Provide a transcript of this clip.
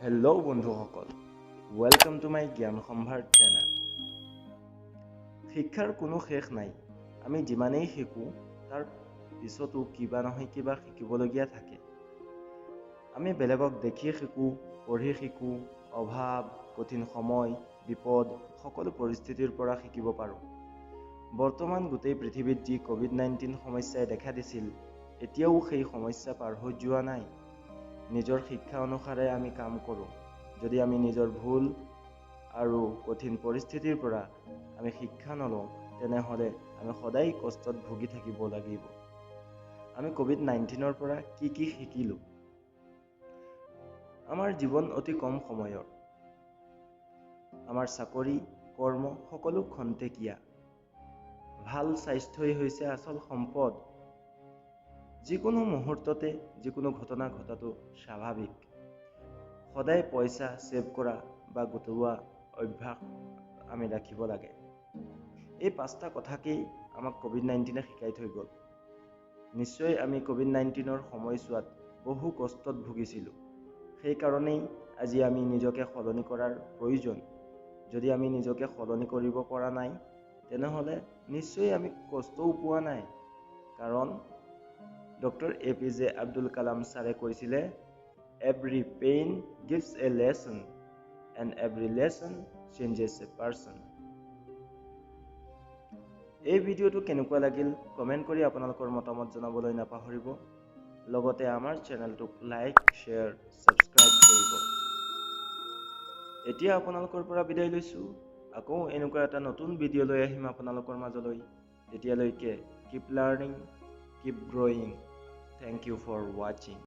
Hello' বন্ধুসকল, welcome to my জ্ঞান সম্ভাৰ চেনেল। শিক্ষাৰ কোনো শেষ নাই। আমি যিমানেই শিকোঁ তাৰ পিছতো কিবা নহয় কিবা শিকিবলগীয়া থাকে। আমি বেলেগক দেখি শিকোঁ, পঢ়ি শিকোঁ, অভাৱ, কঠিন সময়, বিপদ সকলো পৰিস্থিতিৰ পৰা শিকিব পাৰোঁ। বৰ্তমান গোটেই পৃথিৱীত যি COVID-19 সমস্যাই দেখা দিছিল, এতিয়াও সেই সমস্যা পাৰ হৈ যোৱা নাই। নিজৰ শিক্ষা অনুসাৰে আমি কাম কৰোঁ। যদি আমি নিজৰ ভুল আৰু কঠিন পৰিস্থিতিৰ পৰা আমি শিক্ষা নলওঁ, তেনেহ'লে আমি সদায় কষ্টত ভুগি থাকিব লাগিব। আমি COVID-19ৰ পৰা কি শিকিলোঁ? আমাৰ জীৱন অতি কম সময়ৰ। আমাৰ চাকৰি, কৰ্ম সকলো খন্তেকীয়া। ভাল স্বাস্থ্যই হৈছে আচল সম্পদ। যিকোনো মুহূৰ্ততে যিকোনো ঘটনা ঘটাটো স্বাভাৱিক। সদায় পইচা ছেভ কৰা বা গোটোৱা অভ্যাস আমি ৰাখিব লাগে। এই 5টা কথাকেই আমাক COVID-19 শিকাই থৈ গ'ল। নিশ্চয় আমি COVID-19ৰ সময়ছোৱাত বহু কষ্টত ভুগিছিলোঁ। সেইকাৰণেই আজি আমি নিজকে সলনি কৰাৰ প্ৰয়োজন। যদি আমি নিজকে সলনি কৰিব পৰা নাই, তেনেহ'লে নিশ্চয় আমি কষ্টও পোৱা নাই। কাৰণ ডক্টৰ APJ আব্দুল কালাম ছাৰে কৈছিলে, every pain gives a lesson and every lesson changes a person. এই ভিডিঅ'টো কেনেকুৱা লাগিল কমেণ্ট কৰি আপোনালোকৰ মতামত জনাবলৈ নাপাহৰিব। লগতে আমাৰ চেনেলটোক লাইক, শ্বেয়াৰ, ছাবস্ক্ৰাইব কৰিব। এতিয়া আপোনালোকৰ পৰা বিদায় লৈছোঁ। আকৌ এনেকুৱা এটা নতুন ভিডিঅ' লৈ আহিম আপোনালোকৰ মাজলৈ। তেতিয়ালৈকে keep learning, keep growing. Thank you for watching.